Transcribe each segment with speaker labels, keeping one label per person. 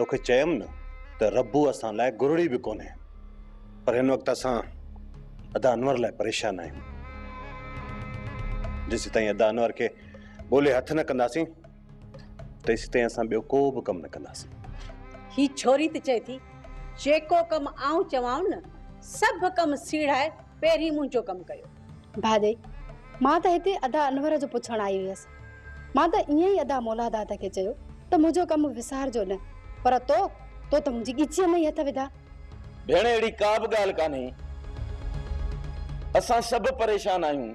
Speaker 1: तोखे चयमि न त रब्बू असां लाइ गुरड़ी भी कोन्हे, पर हिन वक़्तु असां अदा अनवर लाइ परेशान आहियूं। जेसीं ताईं अदा अनवर खे ॿोले हथ न कंदासीं तेसीं ताईं असां ॿियो को बि कमु न कंदासीं।
Speaker 2: ही छोरी त चए थी जेको कमु आऊं चवां न सभु कमु सीड़ाए पहिरीं मुंहिंजो कमु कयो।
Speaker 3: भाॼई मां त हिते अदा अनवर जो पुछण आई हुयसि। मां त ईअं ई अदा मौला दादा खे चयो त मुंहिंजो कमु विसारजो न, पर तो त मुंहिंजी ॻिचीअ में ई हथ विधा।
Speaker 4: भेण अहिड़ी का बि ॻाल्हि कान्हे, असां सभु परेशान आहियूं।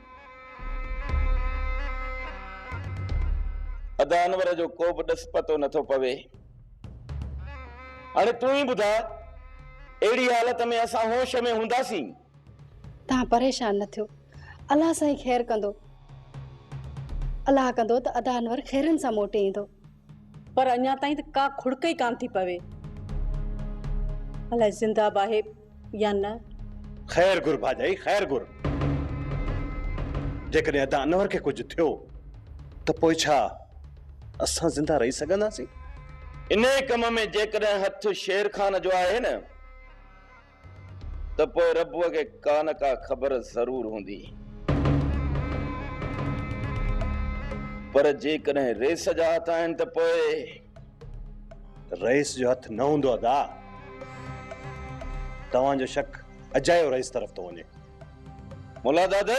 Speaker 4: अदा अनवर जो को बि ॾस पतो नथो पवे। हाणे तूं ई ॿुधा अहिड़ी हालत में असां होश में हूंदासीं?
Speaker 3: तव्हां परेशान न थियो, अलाह साईं ख़ैर कंदो। अलाह कंदो त अदा अनवर ख़ैरनि सां मोटे ईंदो।
Speaker 2: पर अञा ताईं त का खुड़क ई कान थी पवे। अलाए ज़िंदा बाहे या न।
Speaker 1: ख़ैर गुर भाॼाई, ख़ैर गुर। जेकॾहिं अदा अनवर खे कुझु थियो त पोइ छा असां ज़िंदा रही सघंदासीं?
Speaker 4: इन कम में जेकॾहिं हथ शेर खान जो आहे न त पोइ रब्बूअ खे का न का ख़बर ज़रूर हूंदी। पर जेकॾहिं रेस जा हथ आहिनि त पोइ
Speaker 1: रईस जो हथ न हूंदो अदा। तव्हांजो शक अजायो रईस तरफ़ थो वञे।
Speaker 4: मुला दादा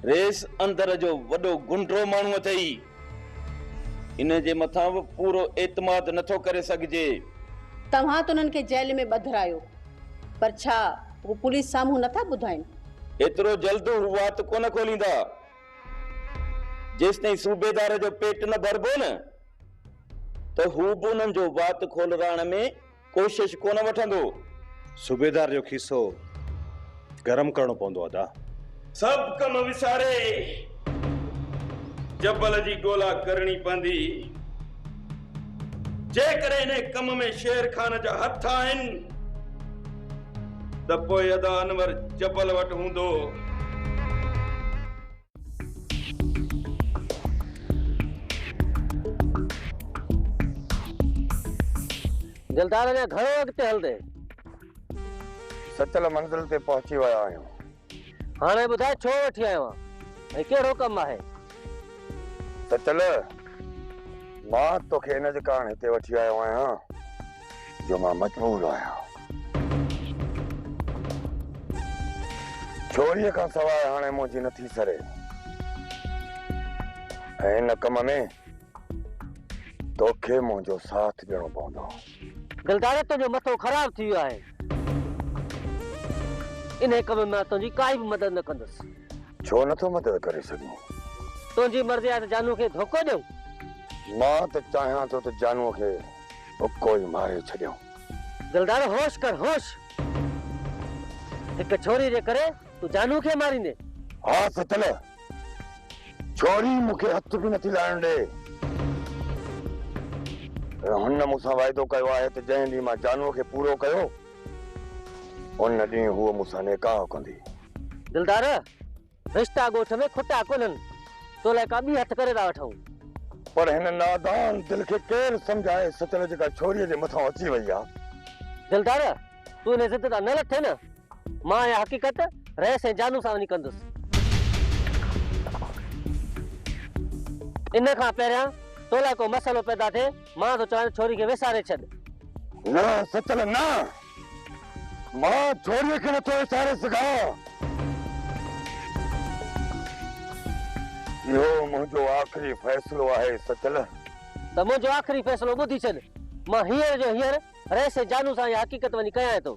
Speaker 4: रेस अंदर जो वॾो गुंडरो माण्हू अथई, इन जे मथां बि पूरो एतमाद नथो करे सघिजे।
Speaker 2: तव्हां त उन्हनि खे जेल में ॿधायो, पर छा वो पुलिस साम्हूं नथा ॿुधाइनि?
Speaker 4: एतिरो जल्द हू वात कोन खोलींदा। जेसिताईं सूबेदार जो पेट न भरबो न त हू बि उन्हनि जो वात खोलराइण में कोशिश कोन वठंदो।
Speaker 1: सूबेदार जो खीसो गरम करणो पवंदो अदा।
Speaker 4: सभु कम विसारे जबल जी ॻोल्हा करणी पवंदी। जेकॾहिं इन कम में शेर खान जा हथ आहिनि त पोइ अदा अनवर जबल वटि हूंदो।
Speaker 5: दिलदार ने घणो अॻिते हलंदे?
Speaker 6: सचल मंज़िल ते पहुची विया आहियूं।
Speaker 5: हाणे ॿुधाए छो वठी आयो आहीं ऐं कहिड़ो कमु आहे?
Speaker 6: सचल मां तोखे इन जे कारण हिते वठी आयो आहियां जो मां मजबूर आहियां। छोरीअ खां सवाइ हाणे मुंहिंजी नथी सरे ऐं इन कम में तोखे मुंहिंजो साथ ॾियणो पवंदो।
Speaker 5: दिलदार तुंहिंजो मथो ख़राब थी वियो आहे। इन कम में मां तुंहिंजी काई बि मदद न कंदुसि।
Speaker 6: छो नथो मदद करे सघूं?
Speaker 5: तुंहिंजी मर्ज़ी आहे त जानू खे धोखो ॾियूं?
Speaker 6: मां त चाहियां थो त जानूअ खे उको ई मारे छॾियूं।
Speaker 5: दिलदार होश कर, होश। हिक छोरी जे करे तूं जानू खे मारींदे?
Speaker 6: हा सचल, छोरी मूंखे हथ बि नथी लाइण ॾे। हुन मूंसां वाइदो कयो आहे त जंहिं ॾींहुं मां जानूअ खे पूरो कयो उन ॾींहुं हूअ मूंसां निकाह कंदी।
Speaker 5: दिलदार रिश्ता ॻोठ में खुटा कोन्हनि, तो लाइ का ॿी हथ करे था वठूं।
Speaker 6: पर हिन नादान दिल खे केरु सम्झाए सचल जेका छोरीअ जे मथां अची वई आहे।
Speaker 5: दिलदार तूं इन ज़िद तां न लथे न, मां इहा हक़ीक़त रहिस ऐं जानू सां वञी कंदुसि। इन खां पहिरियां तो लाइ को मसइलो पैदा थिए मां तो चाहियां छोरी खे विसारे छॾ।
Speaker 6: न सचल न, मां छोरीअ खे नथो विसारे सघां। इहो मुंहिंजो आख़िरी फ़ैसिलो आहे सचल।
Speaker 5: त मुंहिंजो आख़िरी फ़ैसिलो ॿुधी छॾ। मां हींअर जो हींअर रहिस ऐं जानू सां इहा हक़ीक़त वञी कयां थो।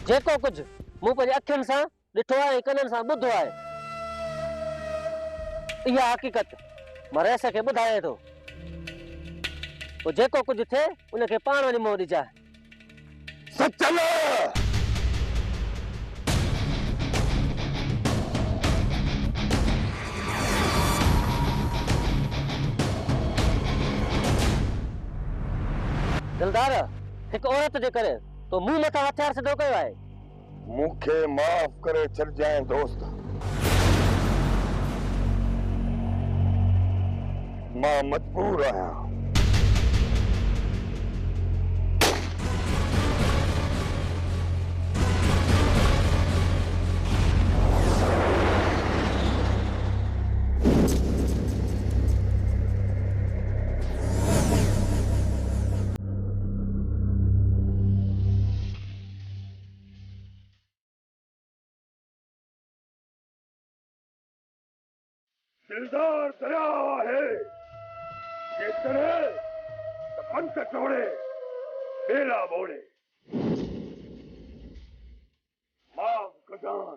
Speaker 5: जेको कुझु मूं पंहिंजे अखियुनि सां ॾिठो आहे ऐं कननि सां ॿुधो आहे, इहा हक़ीक़त मां रहिस खे ॿुधायां थो। पोइ जेको कुझु थिए उनखे पाण वञी मोह ॾिजाए।
Speaker 6: सचल
Speaker 5: दिलदार हिकु औरत जे करे तो मूं मथां हथियार सिधो कयो आहे।
Speaker 6: मूंखे माफ़ करे छॾिजांइ दोस्त। मां मजबूर आहियां। दिलदार दरिया है ये तरह पंत टोड़े बेला बोड़े माफ कजान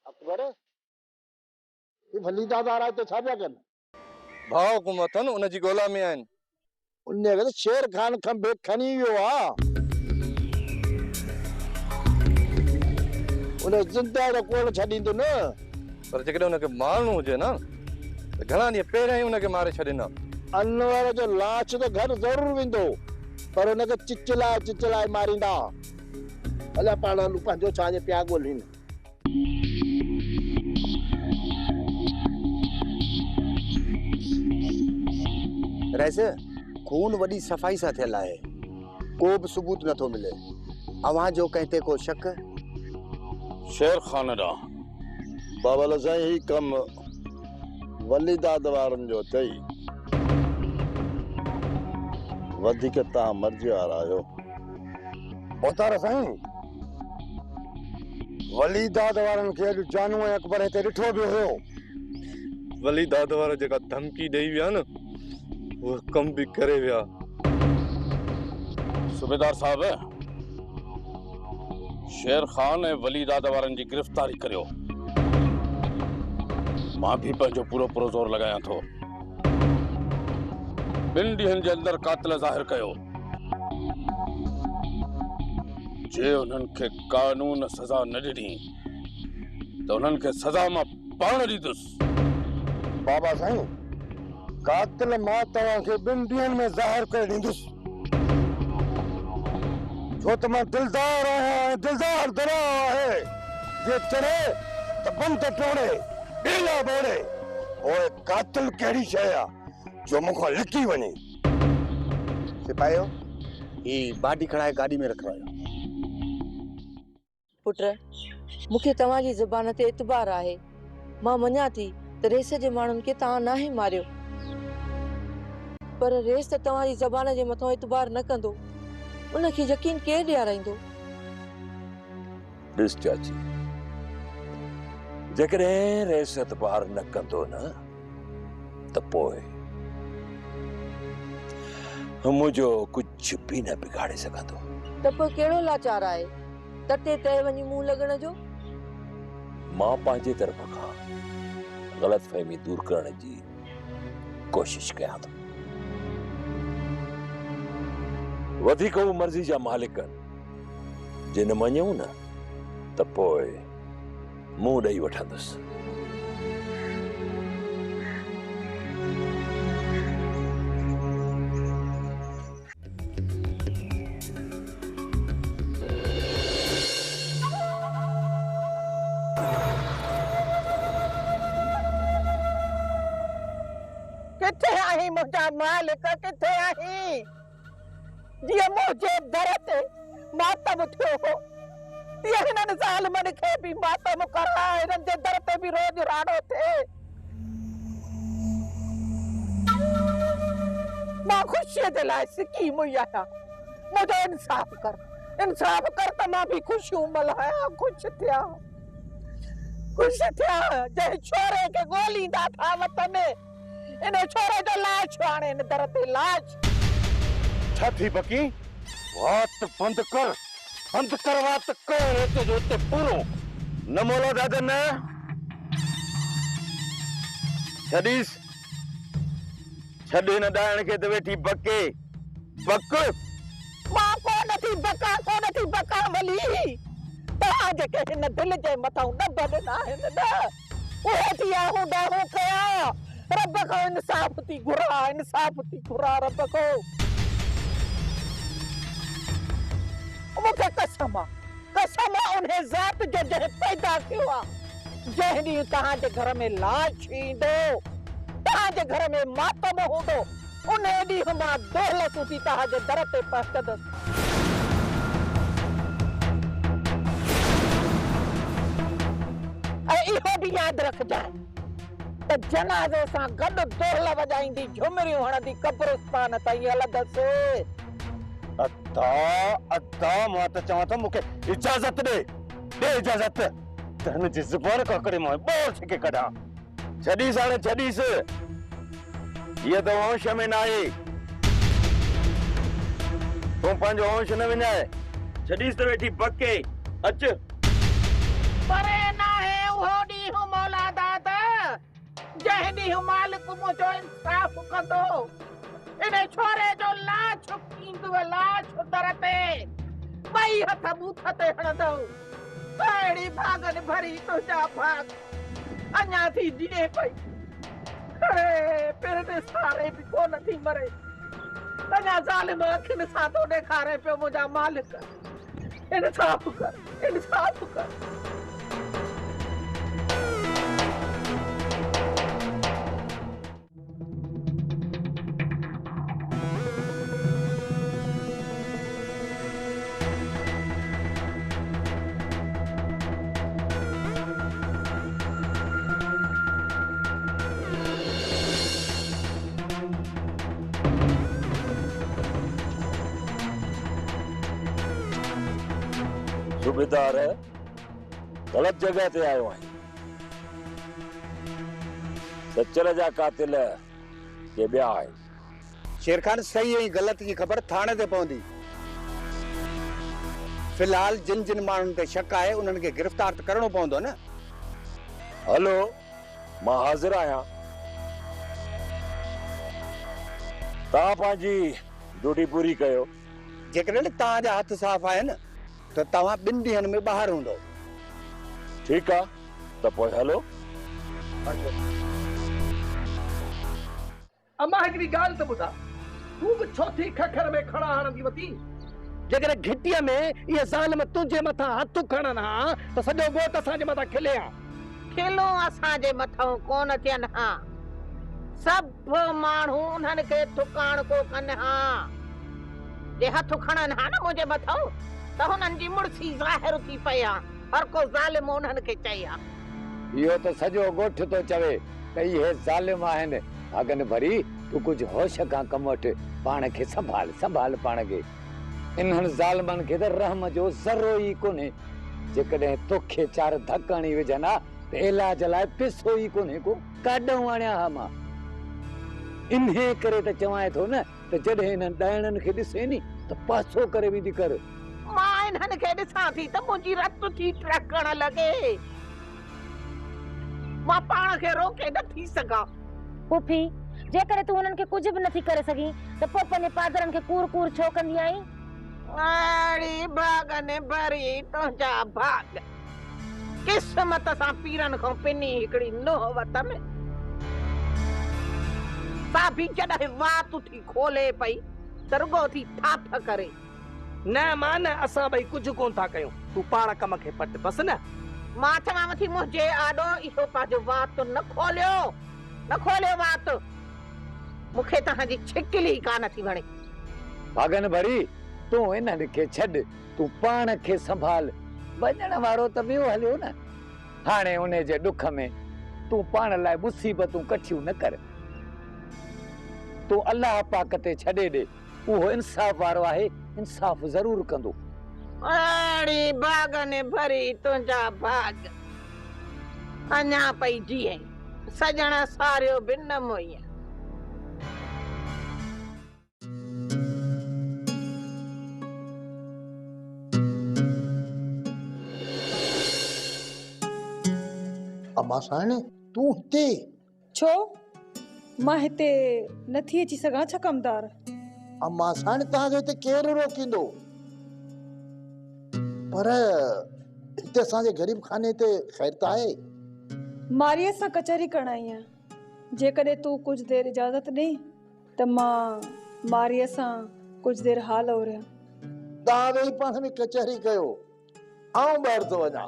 Speaker 7: अकबर ये भली दादा रहा तो छा पिया कन
Speaker 8: भाव हुकूमतन उन जी ॻोल्हा में आहिनि।
Speaker 7: उन्ने अगर शेर खान खंबे खनी वियो आ उन्हें जिंदा जो कोन छॾींदो न
Speaker 8: पर जेकॾहिं हुनखे मारणो हुजे न त घणा ॾींहं पहिरियां ई हुनखे मारे छॾींदा।
Speaker 7: अनवर जो लाश तो घर जरूर वेंदो पर उनखे चिचलाए मारींदा। हलिया पाण हलूं पंहिंजो छाजे पिया ॻोल्हीनि।
Speaker 9: रैस खून वॾी सफ़ाई सां थियल आहे, को बि सबूत नथो मिले। अव्हां जो कंहिं ते को शक?
Speaker 6: शेर खान ॾांहुं बाबा साईं ही कम वली दाद वारनि जो अथई। वधीक तव्हां मर्ज़ी वारा आहियो। मोहतार साईं वली दाद वारनि खे अॼु जानू ऐं अकबर हिते ॾिठो बि हुयो।
Speaker 8: वली दाद वारा जेका धमकी ॾेई विया न वो कम भी करे विया।
Speaker 4: सूबेदार साहब शेर खान ऐं वली दादा वारनि जी गिरफ़्तारी करियो। मां भी पंहिंजो पूरो ज़ोर लॻायां थो। 2 ॾींहनि जे अंदरि कातिल ज़ाहिर कयो। जे उन्हनि खे कानून सज़ा न ॾिनी त उन्हनि खे सज़ा मां पाण ॾींदुसि।
Speaker 6: बाबा साईं कातिल मां तव्हांखे 2 ॾींहनि में ज़ाहिर करे ॾींदुसि छो त मां दिलदार आहियां ऐं दिलदार दरिया आहे। जे चढ़े त बंद टोड़े बेला बोड़े। ओए कातिल कहिड़ी शइ आहे जो मूंखां लिकी वञे?
Speaker 9: सिपाहियो ही बाडी खणाए गाॾी में रखवायो।
Speaker 10: पुट मूंखे तव्हांजी ज़ुबान ते एतबार आहे। मां मञा थी त रेस जे माण्हुनि खे तव्हां नाहे मारियो पर रेस त तव्हांजी ज़बान जे मथां एतबार न कंदो। उनखे यकीन केरु ॾियाराईंदो?
Speaker 11: ॾिस चाची जेकॾहिं रेस एतबार न कंदो न त पोइ मुंहिंजो कुझु बि न बिगाड़े सघंदो।
Speaker 10: त पोइ कहिड़ो लाचार आहे तते तए वञी मुंहुं लॻण जो?
Speaker 11: मां पंहिंजे तरफ़ खां ग़लतफ़हमी दूर करण जी कोशिश कयां थो। वधीक वो मर्ज़ी जा मालिक जे न मञूं न त पोइ मुंहुं ॾेई वठंदुसि।
Speaker 2: किथे आहीं मुंहिंजा मालिक किथे आहीं? जीअं मुंहिंजे दर ते मातम थियो हो तीअं हिननि ज़ालिमनि खे बि मातम कराए हिननि जे दर ते बि रोज़ राड़ो थिए। मां ख़ुशीअ जे लाइ सिकी मुई आहियां। मुंहिंजो इंसाफ़ कर त मां बि ख़ुशियूं मल्हायां। ख़ुशि थिया जंहिं छोरे खे ॻोल्हींदा था वतन इन छोरे जो लाश आणे इन दर ते लाश।
Speaker 6: छा थी बकी? वात बंद कर वात कर हिते जो हिते पूरो
Speaker 4: न मोला दादा न छॾीस छॾ हिन ॾाइण खे त वेठी बके बक।
Speaker 2: मां कोन थी बका वली। तव्हां जेके हिन दिल जे मथां न ॾिना आहिनि न उहे थी आहूं ॾाहूं कया। रब खां इंसाफ़ थी घुरा रब खां। मूंखे कसम आहे उन ज़ात जो जंहिं पैदा कयो आहे। जंहिं ॾींहुं तव्हांजे घर में लाश ईंदो तव्हांजे घर में मातम हूंदो उन ॾींहुं मां दौलत थी तव्हांजे दर ते पहुचंदसि। ऐं इहो बि यादि रखजांइ त जनाज़े सां गॾु दोहल वॼाईंदी झुमरियूं हणंदी कब्रिस्तान ताईं हलंदसि।
Speaker 6: अता अता मां त चवां थो मूंखे इजाज़त ॾे इजाज़त त हिन जी ज़ुबान खां करे मां ॿोर छिके कढां।
Speaker 4: छॾीस हाणे छॾीस, हीअ त होश में न आहे। तूं पंहिंजो होश न विञाए, छॾीस त वेठी बके। अच
Speaker 2: परे नाहे उहो ॾींहुं मौला दादा जंहिं ॾींहुं मालिक मुंहिंजो इंसाफ़ कंदो। इन छोरे जो लाश कींदुव, लाश दर ते ॿई हथ बूथ ते हणंदो। अहिड़ी भागन भरी तुंहिंजा भाग अञा थी जीए पई। अरे पिण ॾिसारे बि कोन थी मरे। अञा ज़ालिम अखियुनि सां थो ॾेखारे पियो मुंहिंजा मालिक। इंसाफ़ कर, इंसाफ़ कर।
Speaker 11: सूबेदार गलत जगह ते आयो आहीं। सचर जा कातिल के ॿिया आहिनि।
Speaker 9: शेरखान सही ऐं ग़लत जी ख़बर थाणे ते पवंदी। फिलहाल जिन जिन माण्हुनि ते शक आहे उन्हनि खे गिरफ़्तार त करणो पवंदो न।
Speaker 11: हलो मां हाज़िर आहियां। तव्हां पंहिंजी ड्यूटी पूरी कयो।
Speaker 9: जेकॾहिं तव्हांजा हथ साफ़ आहिनि त तव्हां 2 ॾींहंनि में ॿाहिरि हूंदो।
Speaker 11: ठीकु आहे त पोइ हलो।
Speaker 12: अम्मा हिकिड़ी ॻाल्हि त ॿुधा, तूं बि छो थी खखर में खड़ा हणंदी वती? जेकॾहिं घिटीअ में इहे ज़ालिम तुंहिंजे मथां हथ खणनि हा त सॼो ॻोठ असांजे मथां खिले हा।
Speaker 2: खिलो असांजे मथां कोन थियनि हा। सभु माण्हू उन्हनि खे थुकाण को कनि हा। जे हथ खणनि हा न मुंहिंजे मथां त हुननि जी मुड़सी ज़ाहिर थी पई हा। हर को ज़ालिम उन्हनि खे चई हा।
Speaker 13: इहो त सॼो ॻोठ थो चवे त इहे ज़ालिम आहिनि। अगन भरी तूं कुझु होश खां कम वठ, पाण खे संभाल संभाल पाण खे। इन्हनि ज़ालिमनि खे त रहम जो ज़रो ई कोन्हे। जेकॾहिं तोखे 4 धक हणी विझनि हा त इलाज लाइ पैसो ई कोन्हे को, काॾऊं आणिया हा मां। इन्हे करे त चवां थो न त जॾहिं इन्हनि ॾाइणनि खे ॾिसे नी त पासो करे विधी कर।
Speaker 2: मां इन्हनि खे ॾिसां थी त मुंहिंजी रत थी टहिकण लॻे। मां पाण खे रोके नथी सघां।
Speaker 14: पुफी जेकर तूं उन्हनि खे कुझु बि नथी करे सघीं त पोइ पंहिंजे पादरनि खे कूर कूर छो कंदी आहीं?
Speaker 2: अड़ी भागन भरी तुंहिंजा भाग क़िस्मत सां पीरनि खां पिनी हिकिड़ी नोह वत में। साबी जॾहिं वात थी खोले पई त रुगो थी थाथ करे।
Speaker 12: न मां न, असां ॿई कुझु कोन था कयूं। तूं पाण कम खे पट बस न।
Speaker 2: मां चवां थी मुंहिंजे आॾो इहो पंहिंजो वात न खोलियो, न खोलियो वात। मूंखे तव्हांजी छिकली कान थी वणे।
Speaker 13: भागन भरी तूं इन्हनि खे छॾ, तूं पाण खे संभाल। वञण वारो त ॿियो हलियो न। हाणे उन जे ॾुख में तूं पाण लाइ मुसीबतूं कठियूं न कर। तूं अलाह पाक ते छॾे ॾे, उहो इंसाफ़ वारो आहे, इंसाफ़ ज़रूर कंदो।
Speaker 2: अड़ी भागन भरी तुंहिंजा भाग अञा पई जीए सजण सारियो बि न मोईं।
Speaker 7: अम्मा साईं तूं हिते
Speaker 10: छो? मां हिते नथी अची सघां छा कमदार?
Speaker 7: अम्मा साईं तव्हांखे हिते केरु रोकींदो? पर हिते असांजे ग़रीब खाने ते ख़ैर त आहे।
Speaker 10: मारीअ सां कचहरी करण आई आहियां। जेकॾहिं तूं कुझु देरि इजाज़त ॾे त मां मारीअ सां कुझु देरि हाल ओरियां।
Speaker 7: तव्हां वेही पाण में कचहरी कयो, आऊं ॿाहिरि थो वञा।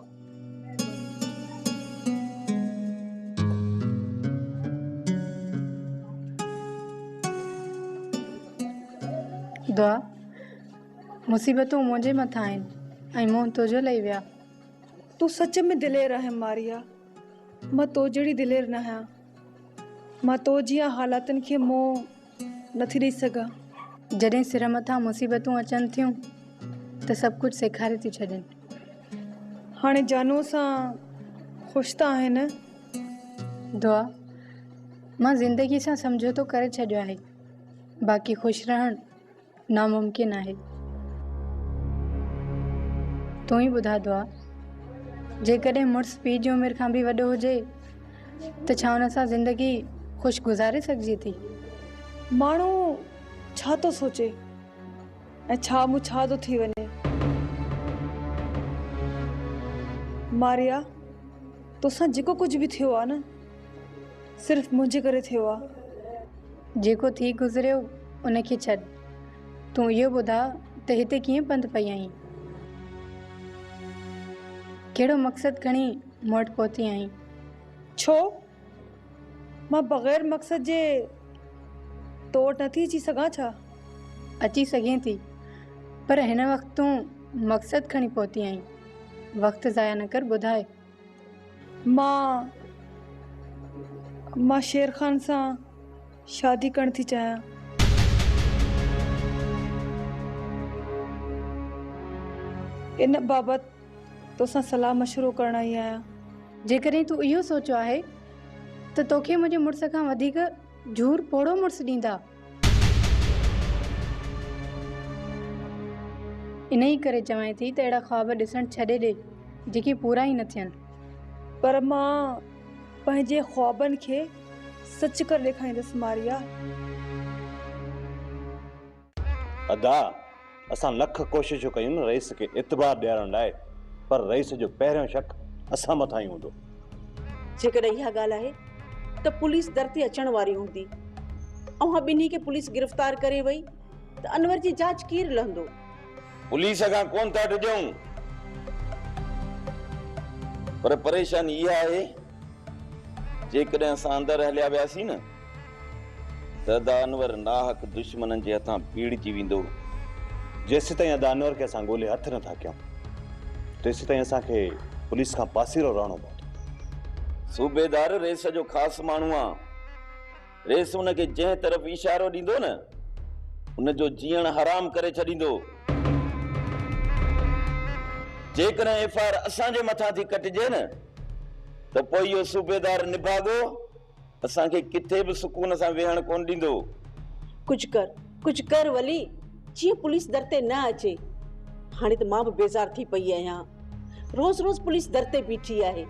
Speaker 3: दुआ मुसीबतूं मुंहिंजे मथां आहिनि ऐं मूं तुंहिंजो लही विया।
Speaker 10: तूं सच में दिलेर आहे मारिया। मां तो जहिड़ी दिलेर न आहियां। मां तो जीअं हालातनि खे मोह नथी ॾेई सघां।
Speaker 3: जॾहिं सिर मथां मुसीबतूं अचनि थियूं त सभु कुझु सेखारे थी छॾनि।
Speaker 10: हाणे जानू सां ख़ुशि त आहे न?
Speaker 3: दुआ, मां ज़िंदगी सां समझोतो करे छॾियो आहे, बाक़ी ख़ुशि रहणु नामुमकिन आहे। तूं ई ॿुधा दुआ, जेकॾहिं मुड़ुसु पीउ जी उमिरि खां बि वॾो हुजे त छा हुन सां ज़िंदगी ख़ुशि गुज़ारे सघिजे थी?
Speaker 10: माण्हू छा थो सोचे ऐं छा मूं छा थो थी वञे। मारिया, तोसां जेको कुझु बि थियो आहे न, सिर्फ़ु मुंहिंजे करे थियो आहे।
Speaker 3: जेको थी गुज़रियो उनखे छॾ। तूं इहो ॿुधा त हिते कीअं पंधि पई आहीं? कहिड़ो मक़सदु खणी मूं वटि पहुती आहीं?
Speaker 10: छो मां बग़ैर मक़सद जे तो वटि नथी अची सघां छा?
Speaker 3: अची सघें थी, पर हिन वक़्तु तूं मक़सदु खणी पहुती आहीं। वक़्तु ज़ाया न कर, ॿुधाए।
Speaker 10: मां शेर ख़ान सां शादी करण थी चाहियां। इन बाबति तोसां सलाह मशवरो करण आई आहियां।
Speaker 3: जेकॾहिं तूं इहो सोचियो आहे त तोखे मुंहिंजे मुड़ुस खां वधीक झूर पोड़ो मुड़ुसु ॾींदा, इन ई करे चवां थी त अहिड़ा ख़्वाब ॾिसणु छॾे ॾे जेके पूरा ई न थियनि।
Speaker 10: पर मां पंहिंजे ख़्वाबनि खे सच करे ॾेखारींदसि मारिया।
Speaker 1: अदा, असां लख कोशिशूं कयूं न रईस खे इतबार ॾियारण लाइ, पर रईस जो पहिरियों शक असां मथां ई हूंदो।
Speaker 2: जेकॾहिं इहा ॻाल्हि आहे त पुलिस दर ते अचण वारी हूंदी, ऐं ॿिन्ही खे पुलिस गिरफ़्तार करे वई त अनवर जी जांच केरु लहंदो?
Speaker 4: पुलिस खां कोन था ॾिजूं, पर परेशानी इहा आहे जेकॾहिं असां अंदरि हलिया वियासीं न त अदा अनवर नाहक दुश्मननि जे हथां पीड़िजी वेंदो।
Speaker 1: जेसि ताईं अदा अनवर खे असां ॻोल्हे हथ नथा कयूं तेसि ताईं असांखे पुलिस खां पासीरो रहणो पवंदो।
Speaker 4: सूबेदार रेस जो ख़ासि माण्हू आहे। रेस उनखे जंहिं तरफ़ इशारो ॾींदो न उनजो जीअण हराम करे छॾींदो। जेकॾहिं एफआईआर असांजे मथां थी कटिजे न त पोइ इहो सूबेदार निभागो असांखे किथे बि सुकून सां वेहण कोन ॾींदो।
Speaker 2: कुझु कर वली, जीअं पुलिस दर ते न अचे। हाणे त मां बि बेज़ार थी पई आहियां। रोज़ रोज़ पुलिस दर ते बीठी आहे।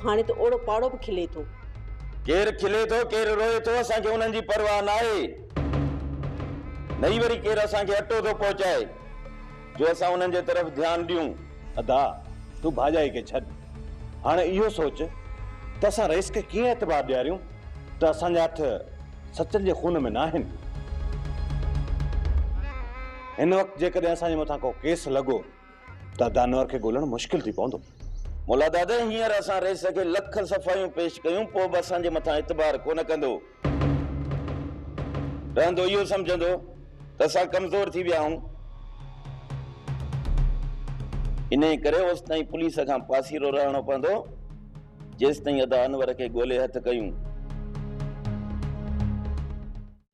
Speaker 2: हाणे त ओड़ो पाड़ो बि खिले थो।
Speaker 4: केरु खिले थो केरु रोए थो असांखे उन्हनि जी परवाह न आहे। नई वरी केरु असांखे अटो थो पहुचाए जो असां उन्हनि जे तरफ़ ध्यानु ॾियूं।
Speaker 1: अदा, तूं भाॼाई खे छॾ। हाणे इहो सोच त असां रईस खे कीअं एतबार ॾियारियूं त असांजा हथ सचनि जे खून में न आहिनि। हिन वक़्तु जेकॾहिं असांजे मथां को केस लॻो त अदा अनवर खे ॻोल्हणु मुश्किल थी पवंदो।
Speaker 4: मुला दादा, हींअर असां रेस खे लख सफ़ायूं पेश कयूं पोइ बि असांजे मथां एतबार कोन कंदो। रहंदो इहो सम्झंदो त असां कमज़ोर थी विया आहियूं। इन करे ओसि ताईं पुलिस खां पासीरो रहणो पवंदो जेसि ताईं अदा अनवर खे ॻोल्हे हथ कयूं।